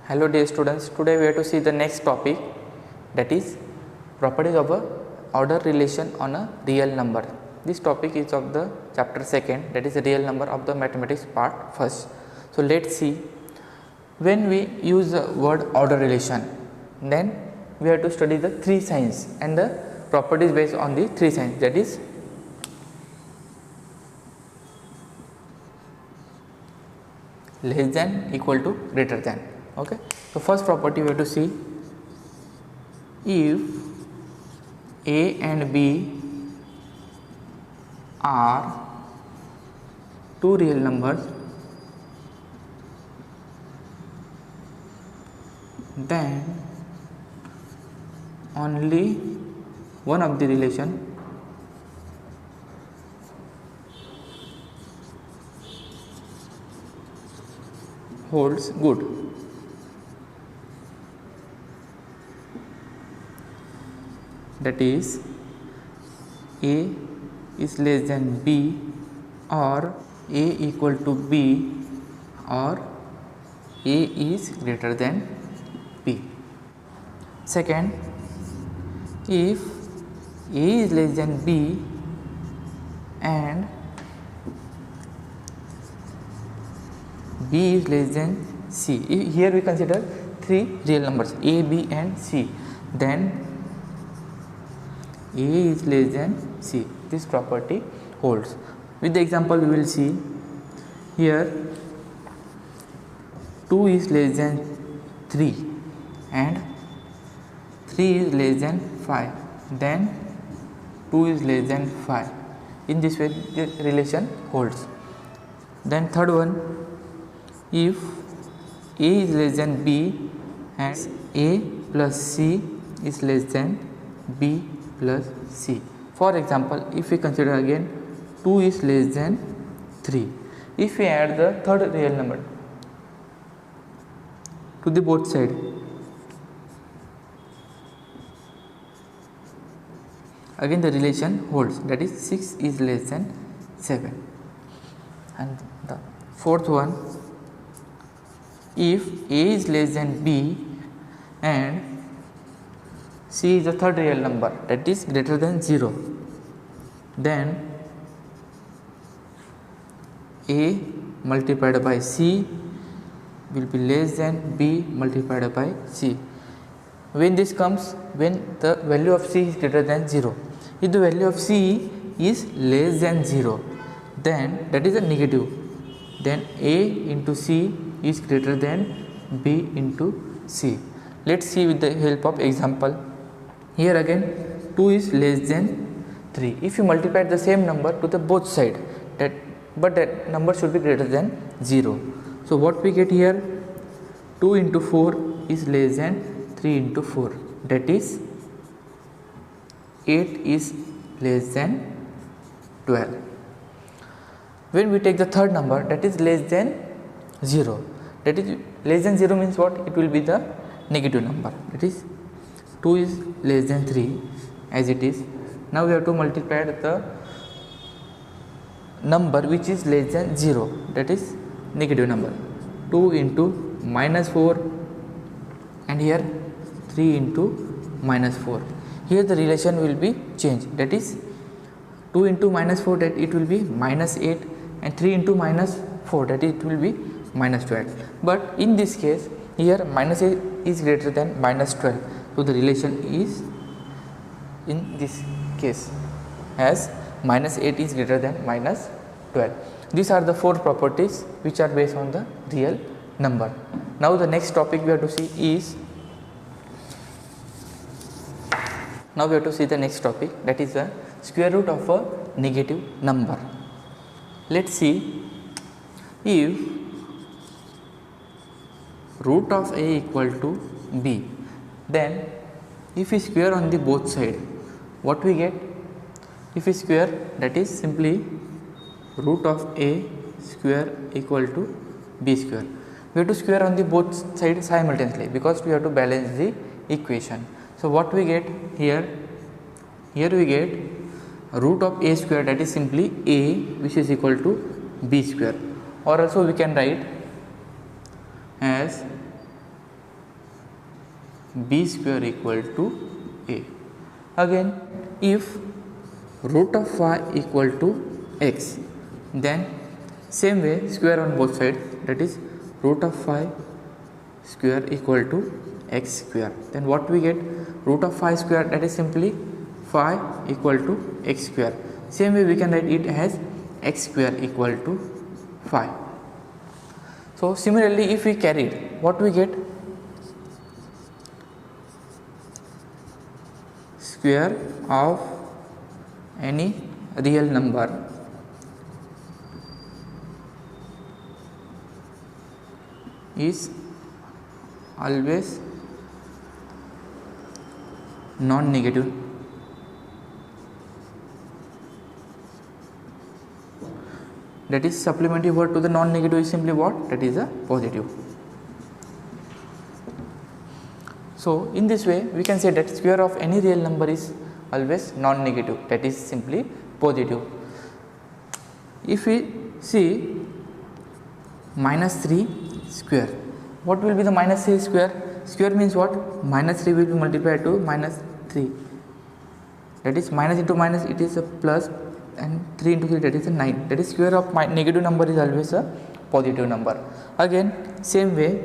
Hello dear students, today we have to see the next topic, that is properties of a order relation on a real number. This topic is of the chapter 2nd, that is the real number of the mathematics part 1st. So let's see, when we use the word order relation, then we have to study the three signs and the properties based on the three signs, that is less than, equal to, greater than. Okay, so first property we have to see, if A and B are two real numbers, then only one of the relation holds good. That is, A is less than B, or A equal to B, or A is greater than B. Second, if A is less than B and B is less than C, here we consider three real numbers A, B and C, then A is less than C. This property holds. With the example we will see here, 2 is less than 3 and 3 is less than 5, then 2 is less than 5. In this way the relation holds. Then third one, if A is less than B and A plus C is less than B plus C. For example, if we consider again 2 is less than 3, if we add the third real number to the both side, again the relation holds, that is 6 is less than 7. And the fourth one, if A is less than B and C is the third real number, that is greater than 0, then A multiplied by C will be less than B multiplied by C. When this comes, when the value of C is greater than 0. If the value of C is less than 0, then that is a negative, then A into C is greater than B into C. Let's see with the help of example. Here again 2 is less than 3. If you multiply the same number to the both side, but that number should be greater than 0. So what we get here, 2 into 4 is less than 3 into 4, that is 8 is less than 12. When we take the third number, that is less than 0, that is less than 0 means what? It will be the negative number, that is 2 is less than 3 as it is. Now we have to multiply the number which is less than 0, that is negative number, 2 into minus 4 and here 3 into minus 4. Here the relation will be changed, that is 2 into minus 4, that it will be minus 8, and 3 into minus 4, that it will be minus 12. But in this case here minus 8 is greater than minus 12. So the relation is in this case as minus 8 is greater than minus 12. These are the four properties which are based on the real number. Now the next topic we have to see is, now we have to see the next topic, that is the square root of a negative number. Let's see, if root of A equal to B, then if we square on the both side, what we get? If we square, that is simply root of A square equal to B square. We have to square on the both sides simultaneously because we have to balance the equation. So what we get here? Here we get root of A square, that is simply A, which is equal to B square, or also we can write as b square equal to a. Again, if root of phi equal to x, then same way square on both sides, that is root of phi square equal to x square. Then what we get? Root of phi square, that is simply phi equal to x square. Same way we can write it as x square equal to phi. So similarly, if we carried, what we get? Square of any real number is always non-negative. That is, supplementary word to the non-negative is simply what? That is a positive. So in this way we can say that square of any real number is always non-negative, that is simply positive. If we see minus 3 square, what will be the minus 3 square? Square means what? Minus 3 will be multiplied to minus 3, that is minus into minus, it is a plus, and 3 into 3, that is a 9. That is, square of negative number is always a positive number. Again, same way,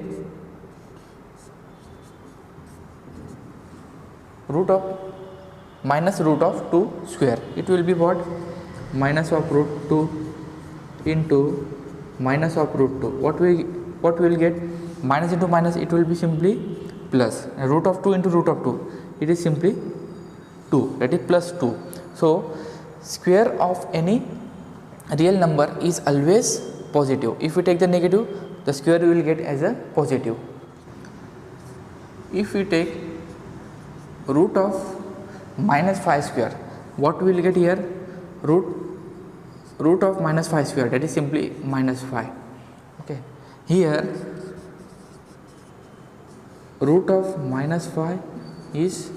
minus root of 2 square, it will be what? Minus of root 2 into minus of root 2. What we will get? Minus into minus, it will be simply plus. And root of 2 into root of 2, it is simply 2, that is plus 2. So square of any real number is always positive. If we take the negative, the square we will get as a positive. If we take root of minus 5 square, what we will get here? Root of minus 5 square, that is simply minus 5. Okay, here root of minus 5 is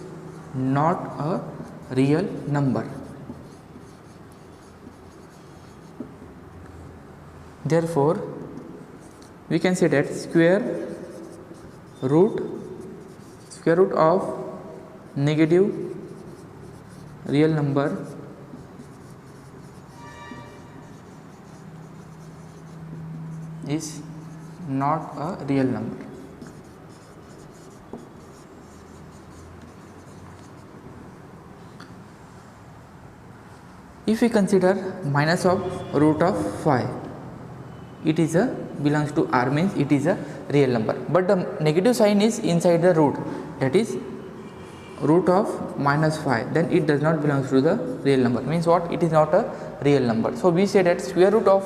not a real number. Therefore, we can say that square root of negative real number is not a real number. If we consider minus of root of 5, it is a belongs to R, means it is a real number, but the negative sign is inside the root, that is root of minus 5, then it does not belong to the real number, means what? It is not a real number. So we say that square root of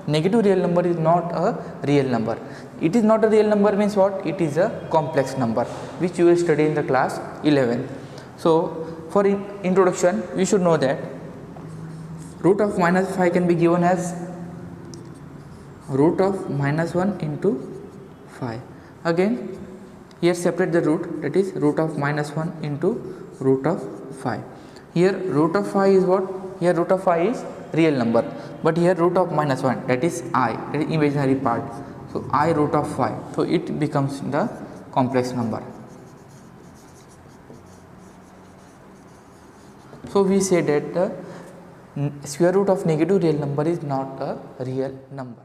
negative real number is not a real number. It is not a real number means what? It is a complex number, which you will study in the class 11. So for introduction, we should know that root of minus 5 can be given as root of minus 1 into 5. Again, here separate the root, that is root of minus 1 into root of 5. Here root of 5 is what? Here root of 5 is real number, but here root of minus 1, that is I, that is imaginary part. So I root of 5, so it becomes the complex number. So we say that the square root of negative real number is not a real number.